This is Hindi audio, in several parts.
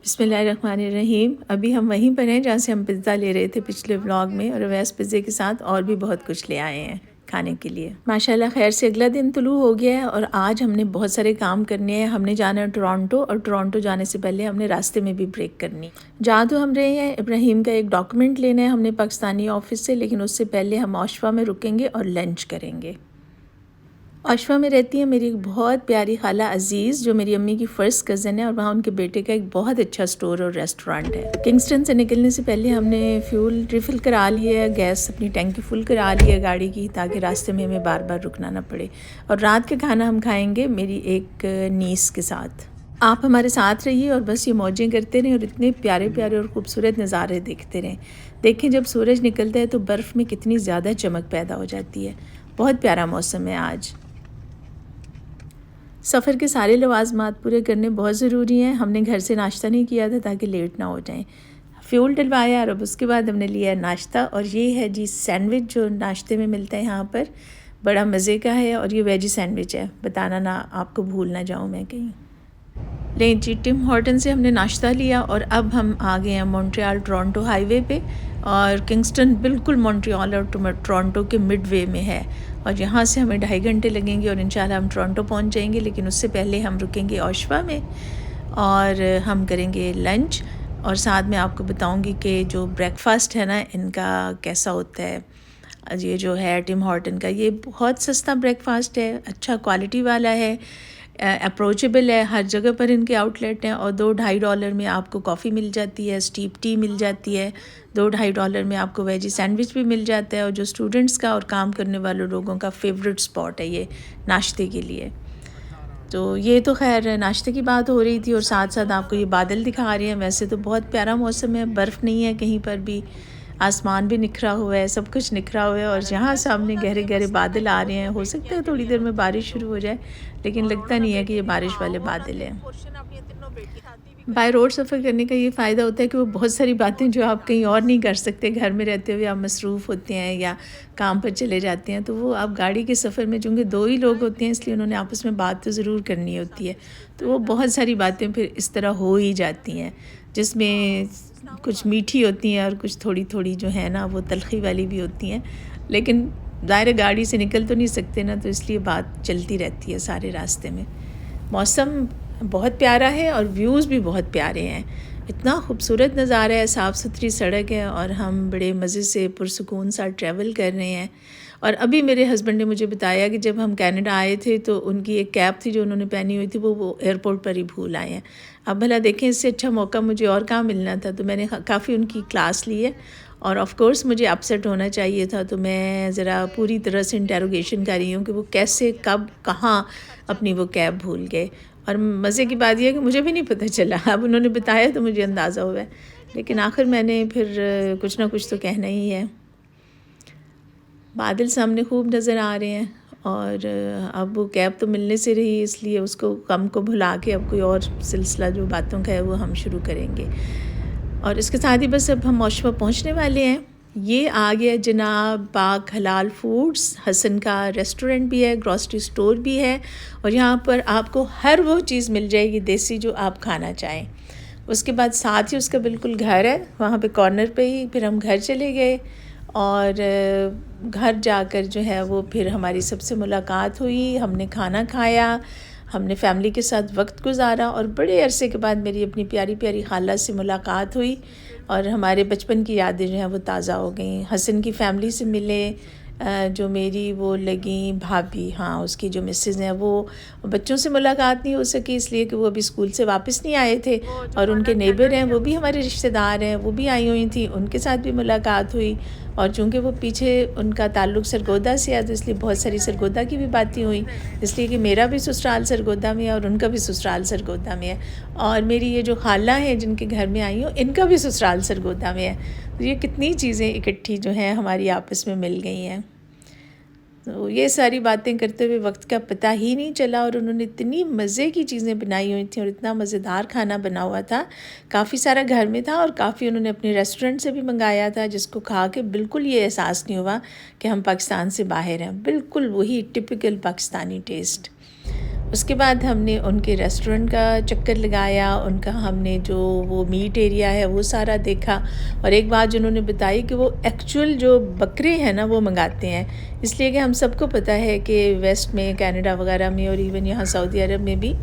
बिस्मिल्लाहिर्रहमानिर्रहीम। अभी हम वहीं पर हैं जहाँ से हम पिज़्ज़ा ले रहे थे पिछले व्लॉग में, और अवैस पिज़्ज़े के साथ और भी बहुत कुछ ले आए हैं खाने के लिए। माशाल्लाह खैर से अगला दिन तुलू हो गया है और आज हमने बहुत सारे काम करने हैं। हमने जाना है टोरंटो, और टोरंटो जाने से पहले हमने रास्ते में भी ब्रेक करनी। जहाँ तो हम रहे हैं इब्राहिम का एक डॉक्यूमेंट लेना है हमने पाकिस्तानी ऑफ़िस से, लेकिन उससे पहले हम ओशवा में रुकेंगे और लंच करेंगे। ओशवा में रहती है मेरी एक बहुत प्यारी खाला अज़ीज़, जो मेरी अम्मी की फ़र्स्ट कज़न है, और वहाँ उनके बेटे का एक बहुत अच्छा स्टोर और रेस्टोरेंट है। किंगस्टन से निकलने से पहले हमने फ्यूल रिफ़िल करा लिया है, गैस अपनी टैंकी फुल करा ली है गाड़ी की, ताकि रास्ते में हमें बार बार रुकना ना पड़े। और रात का खाना हम खाएँगे मेरी एक नीस के साथ। आप हमारे साथ रहिए और बस ये मौजें करते रहें और इतने प्यारे प्यारे और ख़ूबसूरत नज़ारे देखते रहें। देखें जब सूरज निकलता है तो बर्फ़ में कितनी ज़्यादा चमक पैदा हो जाती है। बहुत प्यारा मौसम है आज। सफ़र के सारे लवाज़मात पूरे करने बहुत ज़रूरी हैं। हमने घर से नाश्ता नहीं किया था ताकि लेट ना हो जाएं। फ्यूल डलवाया और अब उसके बाद हमने लिया नाश्ता, और ये है जी सैंडविच जो नाश्ते में मिलता है यहाँ पर, बड़ा मज़े का है। और ये वेजी सैंडविच है, बताना ना आपको भूल ना जाऊँ मैं कहीं। लें जी, टिम हॉर्टन से हमने नाश्ता लिया और अब हम आ गए हैं मॉन्ट्रियल टोरंटो हाईवे पे, और किंगस्टन बिल्कुल मॉन्ट्रियल और टोरंटो के मिडवे में है, और यहाँ से हमें 2.5 घंटे लगेंगे और इंशाल्लाह हम टोरंटो पहुँच जाएंगे। लेकिन उससे पहले हम रुकेंगे ओशवा में और हम करेंगे लंच, और साथ में आपको बताऊँगी कि जो ब्रेकफास्ट है ना इनका कैसा होता है। ये जो है टिम हॉर्टन का, ये बहुत सस्ता ब्रेकफास्ट है, अच्छा क्वालिटी वाला है, अप्रोचेबल है। हर जगह पर इनके आउटलेट हैं, और $2-2.5 में आपको कॉफ़ी मिल जाती है, स्टीप टी मिल जाती है। $2-2.5 में आपको वेजी सैंडविच भी मिल जाता है। और जो स्टूडेंट्स का और काम करने वाले लोगों का फेवरेट स्पॉट है ये नाश्ते के लिए। तो ये तो खैर नाश्ते की बात हो रही थी, और साथ साथ आपको ये बादल दिखा रहे हैं। वैसे तो बहुत प्यारा मौसम है, बर्फ़ नहीं है कहीं पर भी, आसमान भी निखरा हुआ है, सब कुछ निखरा हुआ है, और जहाँ सामने गहरे गहरे बादल आ रहे हैं। हो सकता है थोड़ी देर में बारिश शुरू हो जाए, लेकिन लगता नहीं है कि ये बारिश वाले बादल हैं। बाय रोड सफ़र करने का ये फ़ायदा होता है कि वो बहुत सारी बातें जो आप कहीं और नहीं कर सकते, घर में रहते हुए आप मसरूफ़ होते हैं या काम पर चले जाते हैं, तो वो आप गाड़ी के सफ़र में, चूँकि 2 ही लोग होते हैं इसलिए उन्होंने आपस में बात तो ज़रूर करनी होती है, तो वो बहुत सारी बातें फिर इस तरह हो ही जाती हैं, जिसमें कुछ मीठी होती हैं और कुछ थोड़ी थोड़ी जो है ना वो तलख़ी वाली भी होती हैं। लेकिन ज़ाहिर गाड़ी से निकल तो नहीं सकते ना, तो इसलिए बात चलती रहती है सारे रास्ते में। मौसम बहुत प्यारा है और व्यूज़ भी बहुत प्यारे हैं, इतना खूबसूरत नज़ारा है, साफ़ सुथरी सड़क है, और हम बड़े मज़े से पुरसुकून सा ट्रैवल कर रहे हैं। और अभी मेरे हस्बैंड ने मुझे बताया कि जब हम कनाडा आए थे तो उनकी एक कैप थी जो उन्होंने पहनी हुई थी, वो एयरपोर्ट पर ही भूल आए हैं। अब भला देखें, इससे अच्छा मौका मुझे और कहाँ मिलना था। तो मैंने काफ़ी उनकी क्लास ली है, और ऑफ़ कोर्स मुझे अपसेट होना चाहिए था, तो मैं ज़रा पूरी तरह से इंटेरोगेशन कर रही हूँ कि वो कैसे, कब, कहाँ अपनी वो कैब भूल गए। और मज़े की बात यह है कि मुझे भी नहीं पता चला, अब उन्होंने बताया तो मुझे अंदाज़ा हुआ है, लेकिन आखिर मैंने फिर कुछ ना कुछ तो कहना ही है। बादल सामने खूब नज़र आ रहे हैं, और अब वो कैब तो मिलने से रही, इसलिए उसको गम को भुला के अब कोई और सिलसिला जो बातों का है वो हम शुरू करेंगे। और इसके साथ ही बस अब हम ओशवा पहुंचने वाले हैं। ये आ गया जनाब पाक हलाल फूड्स, हसन का रेस्टोरेंट भी है, ग्रॉसरी स्टोर भी है, और यहाँ पर आपको हर वो चीज़ मिल जाएगी देसी जो आप खाना चाहें। उसके बाद साथ ही उसका बिल्कुल घर है, वहाँ पे कॉर्नर पे ही फिर हम घर चले गए, और घर जाकर जो है वो फिर हमारी सबसे मुलाकात हुई, हमने खाना खाया, हमने फैमिली के साथ वक्त गुजारा, और बड़े अरसे के बाद मेरी अपनी प्यारी प्यारी खाला से मुलाकात हुई, और हमारे बचपन की यादें जो हैं वो ताज़ा हो गई। हसन की फ़ैमिली से मिले, जो मेरी वो लगी भाभी, हाँ उसकी जो मिसेज़ हैं, वो बच्चों से मुलाकात नहीं हो सकी इसलिए कि वो अभी स्कूल से वापस नहीं आए थे, और उनके नेबर हैं वो भी हमारे रिश्तेदार हैं, वो भी आई हुई थी, उनके साथ भी मुलाकात हुई। और चूँकि वो पीछे उनका ताल्लुक़ सरगोदा से है, तो इसलिए बहुत सारी सरगोदा की भी बातें हुई, इसलिए कि मेरा भी ससुराल सरगोदा में है और उनका भी ससुराल सरगोदा में है, और मेरी ये जो खाला हैं जिनके घर में आई हूँ, इनका भी ससुराल सरगोदा में है। तो ये कितनी चीज़ें इकट्ठी जो हैं हमारी आपस में मिल गई हैं। तो ये सारी बातें करते हुए वक्त का पता ही नहीं चला, और उन्होंने इतनी मज़े की चीज़ें बनाई हुई थी और इतना मज़ेदार खाना बना हुआ था, काफ़ी सारा घर में था, और काफ़ी उन्होंने अपने रेस्टोरेंट से भी मंगाया था, जिसको खा के बिल्कुल ये एहसास नहीं हुआ कि हम पाकिस्तान से बाहर हैं, बिल्कुल वही टिपिकल पाकिस्तानी टेस्ट। उसके बाद हमने उनके रेस्टोरेंट का चक्कर लगाया, उनका हमने जो वो मीट एरिया है वो सारा देखा। और एक बात जिन्होंने बताई कि वो एक्चुअल जो बकरे हैं ना वो मंगाते हैं, इसलिए कि हम सबको पता है कि वेस्ट में, कनाडा वगैरह में और इवन यहाँ सऊदी अरब में भी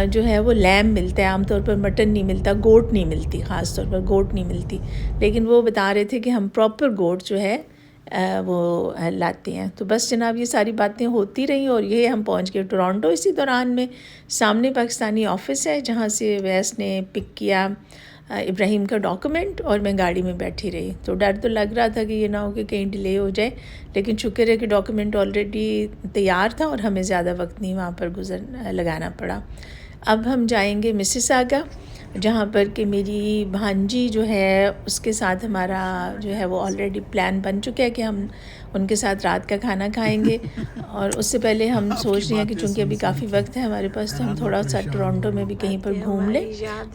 जो है वो लैम मिलता है, आमतौर पर मटन नहीं मिलता, गोट नहीं मिलती, ख़ास तौर पर गोट नहीं मिलती। लेकिन वो बता रहे थे कि हम प्रॉपर गोट जो है वो लाते हैं। तो बस जनाब ये सारी बातें होती रहीं और ये हम पहुंच गए टोरंटो। इसी दौरान में सामने पाकिस्तानी ऑफ़िस है जहाँ से वैस ने पिक किया इब्राहिम का डॉक्यूमेंट और मैं गाड़ी में बैठी रही। तो डर तो लग रहा था कि ये ना हो कि कहीं डिले हो जाए, लेकिन शुक्र है कि डॉक्यूमेंट ऑलरेडी तैयार था और हमें ज़्यादा वक्त नहीं वहाँ पर लगाना पड़ा। अब हम जाएंगे मिसिसागा, जहाँ पर कि मेरी भांजी जो है उसके साथ हमारा जो है वो ऑलरेडी प्लान बन चुका है कि हम उनके साथ रात का खाना खाएंगे। और उससे पहले हम सोच रहे हैं कि चूँकि अभी काफ़ी वक्त है हमारे पास, तो हम थोड़ा सा टोरंटो में भी कहीं पर घूम लें,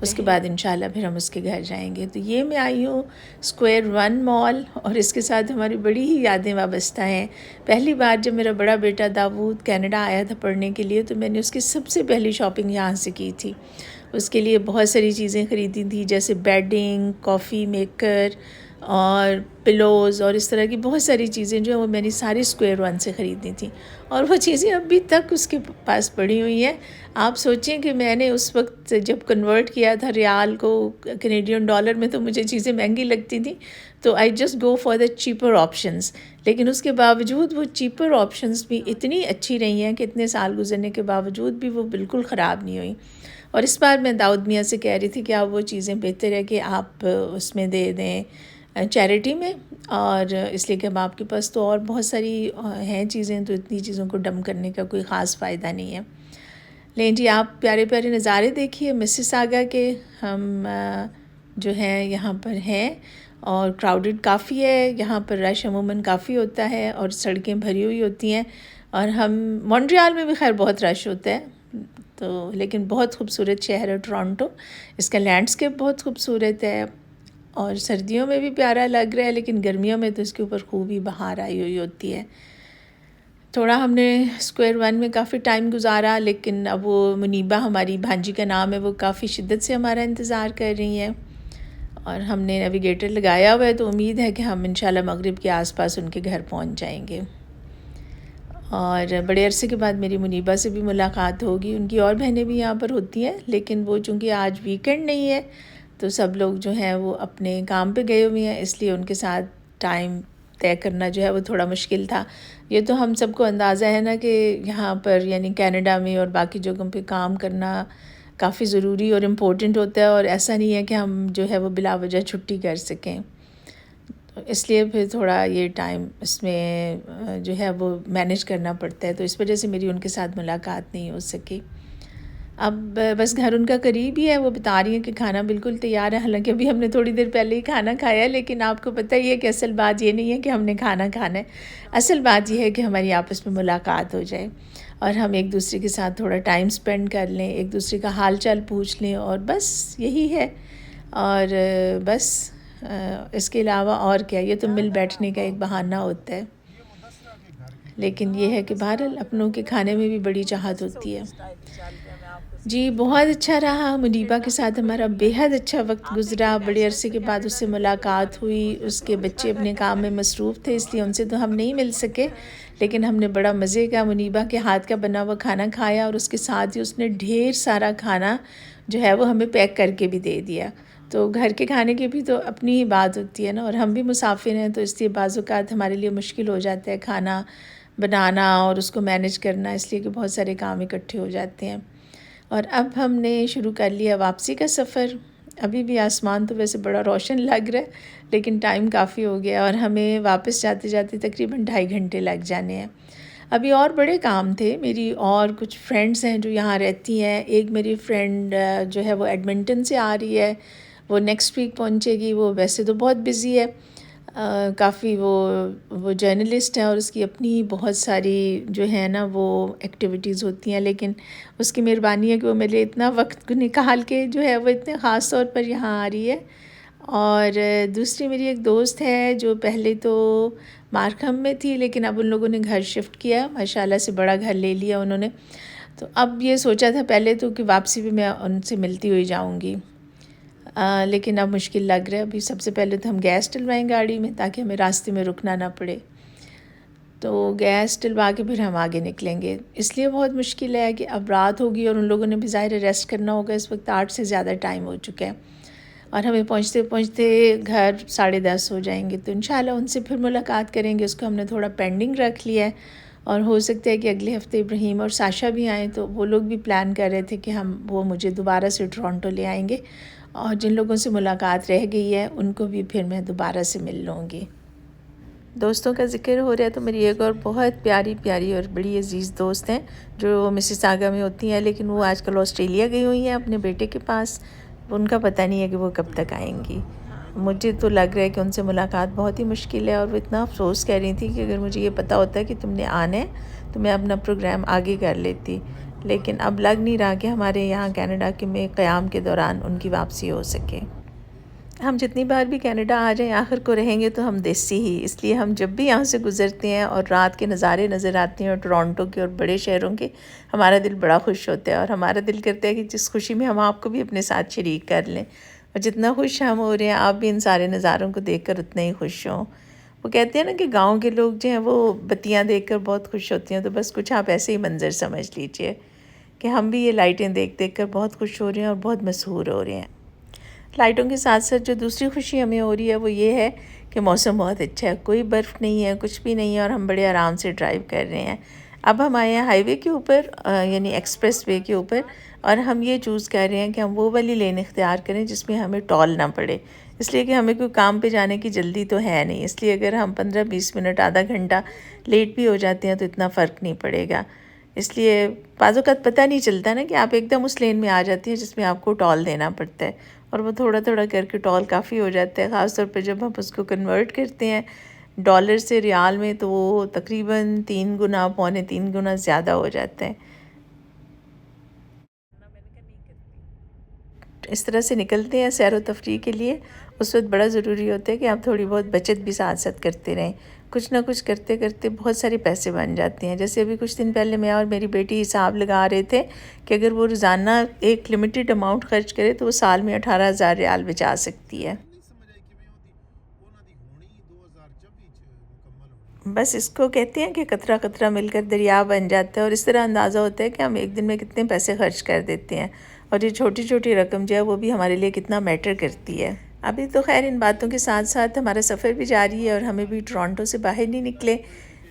उसके बाद इंशाल्लाह फिर हम उसके घर जाएंगे। तो ये मैं आई हूँ स्क्वायर 1 मॉल और इसके साथ हमारी बड़ी ही यादें वाबस्ता हैं। पहली बार जब मेरा बड़ा बेटा दाऊद कनाडा आया था पढ़ने के लिए, तो मैंने उसकी सबसे पहली शॉपिंग यहाँ से की थी। उसके लिए बहुत सारी चीज़ें ख़रीदी थी, जैसे बेडिंग, कॉफ़ी मेकर और पिलोज़ और इस तरह की बहुत सारी चीज़ें जो है वो मैंने सारी स्क्वायर 1 से ख़रीदी थी। और वो चीज़ें अभी तक उसके पास पड़ी हुई हैं। आप सोचें कि मैंने उस वक्त जब कन्वर्ट किया था रियाल को कैनेडियन डॉलर में, तो मुझे चीज़ें महंगी लगती थी, तो I just go for the cheaper options. लेकिन उसके बावजूद वो चीपर ऑप्शंस भी इतनी अच्छी रही हैं कि इतने साल गुजरने के बावजूद भी वो बिल्कुल ख़राब नहीं हुई। और इस बार मैं दाऊद मियाँ से कह रही थी कि आप वो चीज़ें बेहतर है कि आप उसमें दे दें चैरिटी में, और इसलिए कि अब आपके पास तो और बहुत सारी हैं चीज़ें, तो इतनी चीज़ों को डंप करने का कोई ख़ास फ़ायदा नहीं है। लेकिन जी आप प्यारे प्यारे नज़ारे देखिए मिसिसागा के। हम जो हैं यहाँ पर हैं और क्राउडेड काफ़ी है, यहाँ पर रश अमूमन काफ़ी होता है और सड़कें भरी हुई होती हैं। और हम मॉन्ट्रियल में भी खैर बहुत रश होता है, तो लेकिन बहुत खूबसूरत शहर है टोरंटो। इसका लैंडस्केप बहुत खूबसूरत है और सर्दियों में भी प्यारा लग रहा है, लेकिन गर्मियों में तो इसके ऊपर खूब ही बहार आई हुई होती है। थोड़ा हमने स्क्वायर 1 में काफ़ी टाइम गुजारा, लेकिन अब वो मुनीबा, हमारी भांजी का नाम है, वो काफ़ी शिद्दत से हमारा इंतज़ार कर रही हैं और हमने नेविगेटर लगाया हुआ है, तो उम्मीद है कि हम इंशाल्लाह मगरिब के आसपास उनके घर पहुंच जाएंगे। और बड़े अरसे के बाद मेरी मुनीबा से भी मुलाकात होगी। उनकी और बहनें भी यहाँ पर होती हैं, लेकिन वो चूँकि आज वीकेंड नहीं है तो सब लोग जो हैं वो अपने काम पे गए हुए हैं, इसलिए उनके साथ टाइम तय करना जो है वो थोड़ा मुश्किल था। ये तो हम सबको अंदाज़ा है ना कि यहाँ पर यानी कनाडा में और बाकी जगहों पे काम करना काफ़ी ज़रूरी और इम्पोर्टेंट होता है, और ऐसा नहीं है कि हम जो है वो बिला वजह छुट्टी कर सकें। इसलिए फिर थोड़ा ये टाइम इसमें जो है वो मैनेज करना पड़ता है, तो इस वजह से मेरी उनके साथ मुलाकात नहीं हो सकी। अब बस घर उनका करीब ही है, वो बता रही हैं कि खाना बिल्कुल तैयार है। हालांकि अभी हमने थोड़ी देर पहले ही खाना खाया है, लेकिन आपको पता ही है कि असल बात ये नहीं है कि हमने खाना खाना है। असल बात ये है कि हमारी आपस में मुलाकात हो जाए और हम एक दूसरे के साथ थोड़ा टाइम स्पेंड कर लें, एक दूसरे का हाल चाल पूछ लें, और बस यही है। और बस इसके अलावा और क्या, ये तो मिल बैठने का एक बहाना होता है। लेकिन ये है कि बहरहाल अपनों के खाने में भी बड़ी चाहत होती है। जी बहुत अच्छा रहा, मुनीबा के साथ हमारा बेहद अच्छा वक्त गुज़रा। बड़े अरसे के बाद उससे मुलाकात हुई। उसके बच्चे अपने काम में मसरूफ़ थे, इसलिए उनसे तो हम नहीं मिल सके, लेकिन हमने बड़ा मज़े का मुनीबा के हाथ का बना हुआ खाना खाया, और उसके साथ ही उसने ढेर सारा खाना जो है वो हमें पैक करके भी दे दिया। तो घर के खाने की भी तो अपनी ही बात होती है ना, और हम भी मुसाफिर हैं, तो इसलिए बाज़ औक़ात हमारे लिए मुश्किल हो जाता है खाना बनाना और उसको मैनेज करना, इसलिए कि बहुत सारे काम इकट्ठे हो जाते हैं। और अब हमने शुरू कर लिया वापसी का सफ़र। अभी भी आसमान तो वैसे बड़ा रोशन लग रहा है, लेकिन टाइम काफ़ी हो गया और हमें वापस जाते जाते तकरीबन 2.5 घंटे लग जाने हैं। अभी और बड़े काम थे। मेरी और कुछ फ्रेंड्स हैं जो यहाँ रहती हैं। एक मेरी फ्रेंड जो है वो एडमिंटन से आ रही है, वो नेक्स्ट वीक पहुँचेगी। वो वैसे तो बहुत बिज़ी है, काफ़ी वो जर्नलिस्ट है और उसकी अपनी बहुत सारी जो है ना वो एक्टिविटीज़ होती हैं, लेकिन उसकी मेहरबानी है कि वो मेरे लिए इतना वक्त निकाल के जो है वो इतने ख़ास तौर पर यहाँ आ रही है। और दूसरी मेरी एक दोस्त है जो पहले तो मार्कहम में थी, लेकिन अब उन लोगों ने घर शिफ्ट किया, माशाल्लाह से बड़ा घर ले लिया उन्होंने। तो अब ये सोचा था पहले तो कि वापसी भी मैं उनसे मिलती हुई जाऊंगी, लेकिन अब मुश्किल लग रहा है। अभी सबसे पहले तो हम गैस डलवाएं गाड़ी में ताकि हमें रास्ते में रुकना ना पड़े। तो गैस डलवा के फिर हम आगे निकलेंगे। इसलिए बहुत मुश्किल है कि अब रात होगी और उन लोगों ने भी ज़ाहिर रेस्ट करना होगा। इस वक्त 8 से ज़्यादा टाइम हो चुका है और हमें पहुँचते पहुँचते घर 10:30 हो जाएंगे। तो इंशाल्लाह उनसे फिर मुलाकात करेंगे। उसको हमने थोड़ा पेंडिंग रख लिया है और हो सकता है कि अगले हफ्ते इब्राहीम और साशा भी आएँ। तो वो लोग भी प्लान कर रहे थे कि वो मुझे दोबारा से टोरंटो ले आएंगे और जिन लोगों से मुलाकात रह गई है उनको भी फिर मैं दोबारा से मिल लूँगी। दोस्तों का ज़िक्र हो रहा है तो मेरी एक और बहुत प्यारी प्यारी और बड़ी अजीज़ दोस्त हैं जो मिसिसागा में होती हैं, लेकिन वो आजकल ऑस्ट्रेलिया गई हुई हैं अपने बेटे के पास। उनका पता नहीं है कि वो कब तक आएंगी। मुझे तो लग रहा है कि उनसे मुलाकात बहुत ही मुश्किल है और वो इतना अफसोस कह रही थी कि अगर मुझे ये पता होता कि तुमने आना है तो मैं अपना प्रोग्राम आगे कर लेती, लेकिन अब लग नहीं रहा कि हमारे यहाँ कनाडा के में क़याम के दौरान उनकी वापसी हो सके। हम जितनी बार भी कनाडा आ जाएं आखिर को रहेंगे तो हम देसी ही, इसलिए हम जब भी यहाँ से गुज़रते हैं और रात के नज़ारे नज़र आते हैं और टोरंटो के और बड़े शहरों के, हमारा दिल बड़ा खुश होता है और हमारा दिल करता है कि जिस खुशी में हम आपको भी अपने साथ शरीक कर लें और जितना खुश हम हो रहे हैं आप भी इन सारे नज़ारों को देख कर उतना ही खुश हों। वो कहते हैं ना कि गाँव के लोग जो हैं वो बत्तियाँ देख कर बहुत खुश होती हैं, तो बस कुछ आप ऐसे ही मंज़र समझ लीजिए कि हम भी ये लाइटें देख देख कर बहुत खुश हो रहे हैं और बहुत मशहूर हो रहे हैं। लाइटों के साथ साथ जो दूसरी खुशी हमें हो रही है वो ये है कि मौसम बहुत अच्छा है, कोई बर्फ़ नहीं है, कुछ भी नहीं है और हम बड़े आराम से ड्राइव कर रहे हैं। अब हम आए हैं हाईवे के ऊपर, यानी एक्सप्रेस वे के ऊपर, और हम ये चूज़ कर रहे हैं कि हम वो वाली लेन इख्तियार करें जिसमें हमें टॉल ना पड़े, इसलिए कि हमें कोई काम पे जाने की जल्दी तो है नहीं। इसलिए अगर हम 15-20 मिनट आधा घंटा लेट भी हो जाते हैं तो इतना फ़र्क नहीं पड़ेगा। इसलिए बाज़ औक़ात पता नहीं चलता ना कि आप एकदम उस लेन में आ जाती हैं जिसमें आपको टॉल देना पड़ता है और वो थोड़ा थोड़ा करके टॉल काफ़ी हो जाता है। ख़ास तौर पे जब हम उसको कन्वर्ट करते हैं डॉलर से रियाल में तो वो तकरीबन 3 गुना पौने 3 गुना ज़्यादा हो जाता है। इस तरह से निकलते हैं सैर व तफरीह के लिए। उस वक्त बड़ा ज़रूरी होता है कि आप थोड़ी बहुत बचत भी साथ साथ करते रहें। कुछ ना कुछ करते करते बहुत सारे पैसे बन जाते हैं। जैसे अभी कुछ दिन पहले मैं और मेरी बेटी हिसाब लगा रहे थे कि अगर वो रोज़ाना एक लिमिटेड अमाउंट खर्च करे तो वो साल में 18,000 रियाल बचा सकती है। बस इसको कहते हैं कि कतरा कतरा मिलकर दरिया बन जाता है और इस तरह अंदाज़ा होता है कि हम एक दिन में कितने पैसे खर्च कर देते हैं और ये छोटी छोटी रकम जो है वो भी हमारे लिए कितना मैटर करती है। अभी तो खैर इन बातों के साथ साथ हमारा सफ़र भी जारी है और हमें भी टोरंटो से बाहर नहीं निकले।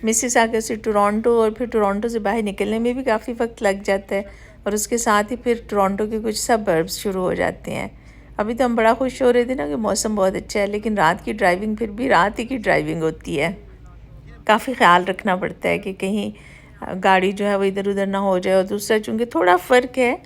मिसिसागा से टोरंटो और फिर टोरंटो से बाहर निकलने में भी काफ़ी वक्त लग जाता है और उसके साथ ही फिर टोरंटो के कुछ सबर्ब्स शुरू हो जाते हैं। अभी तो हम बड़ा खुश हो रहे थे ना कि मौसम बहुत अच्छा है, लेकिन रात की ड्राइविंग फिर भी रात ही की ड्राइविंग होती है। काफ़ी ख़्याल रखना पड़ता है कि कहीं गाड़ी जो है वो इधर उधर ना हो जाए। और दूसरा चूँकि थोड़ा फ़र्क है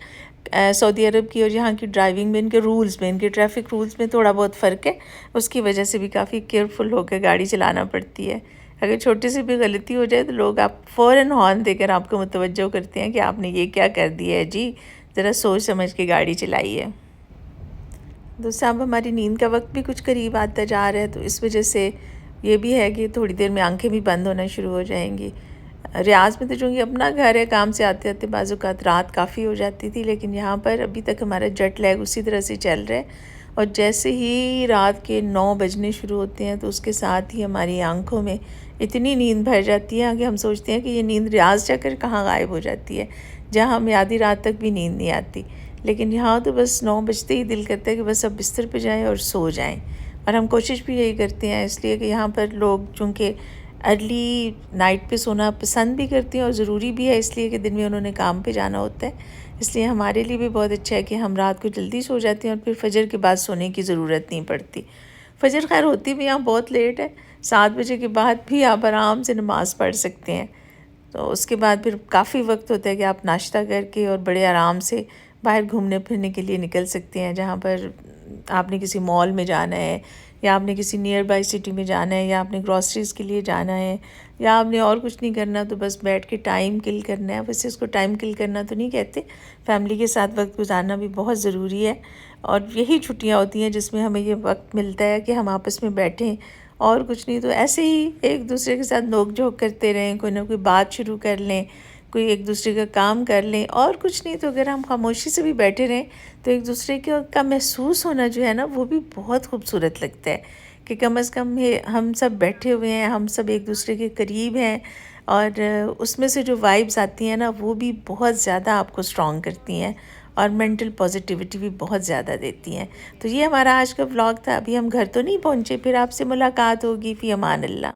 सऊदी अरब की और यहाँ की ड्राइविंग में, इनके रूल्स में, इनके ट्रैफिक रूल्स में थोड़ा बहुत फ़र्क है। उसकी वजह से भी काफ़ी केयरफुल होकर गाड़ी चलाना पड़ती है। अगर छोटी सी भी गलती हो जाए तो लोग आप फ़ौरन हॉर्न देकर आपको मुतवज्जो करते हैं कि आपने ये क्या कर दिया है जी, ज़रा सोच समझ के गाड़ी चलाइए। दूसरा अब हमारी नींद का वक्त भी कुछ करीब आता जा रहा है, तो इस वजह से ये भी है कि थोड़ी देर में आंखें भी बंद होना शुरू हो जाएंगी। रियाज़ में तो चूँकि अपना घर है, काम से आते आते बाज़ औक़ात रात काफ़ी हो जाती थी, लेकिन यहाँ पर अभी तक हमारा जेट लैग उसी तरह से चल रहा है और जैसे ही रात के 9 बजने शुरू होते हैं तो उसके साथ ही हमारी आंखों में इतनी नींद भर जाती है कि हम सोचते हैं कि ये नींद रियाज़ जाकर कहाँ गायब हो जाती है, जहाँ हमें आधी रात तक भी नींद नहीं आती। लेकिन यहाँ तो बस 9 बजते ही दिल करता है कि बस अब बिस्तर पे जाएं और सो जाएं, और हम कोशिश भी यही करते हैं। इसलिए कि यहाँ पर लोग चूँकि अर्ली नाइट पे सोना पसंद भी करते हैं और ज़रूरी भी है, इसलिए कि दिन में उन्होंने काम पे जाना होता है। इसलिए हमारे लिए भी बहुत अच्छा है कि हम रात को जल्दी सो जाते हैं और फिर फजर के बाद सोने की ज़रूरत नहीं पड़ती। फजर खैर होती भी यहाँ बहुत लेट है, 7 बजे के बाद भी आप आराम से नमाज़ पढ़ सकते हैं। तो उसके बाद फिर काफ़ी वक्त होता है कि आप नाश्ता करके और बड़े आराम से बाहर घूमने फिरने के लिए निकल सकते हैं। जहाँ पर आपने किसी मॉल में जाना है या आपने किसी नियर बाई सिटी में जाना है या आपने ग्रॉसरीज़ के लिए जाना है या आपने और कुछ नहीं करना, तो बस बैठ के टाइम किल करना है। वैसे इसको टाइम किल करना तो नहीं कहते, फैमिली के साथ वक्त गुजारना भी बहुत ज़रूरी है और यही छुट्टियाँ होती हैं जिसमें हमें ये वक्त मिलता है कि हम आपस में बैठें और कुछ नहीं तो ऐसे ही एक दूसरे के साथ नोक झोंक करते रहें, कोई ना कोई बात शुरू कर लें कोई एक दूसरे का काम कर लें, और कुछ नहीं तो अगर हम खामोशी से भी बैठे रहें तो एक दूसरे का महसूस होना जो है ना वो भी बहुत खूबसूरत लगता है कि कम से कम हम सब बैठे हुए हैं, हम सब एक दूसरे के करीब हैं, और उसमें से जो वाइब्स आती हैं ना वो भी बहुत ज़्यादा आपको स्ट्रॉन्ग करती हैं और मेंटल पॉजिटिविटी भी बहुत ज़्यादा देती हैं। तो ये हमारा आज का व्लॉग था। अभी हम घर तो नहीं पहुँचे, फिर आपसे मुलाकात होगी। फ़ी अमान अल्लाह।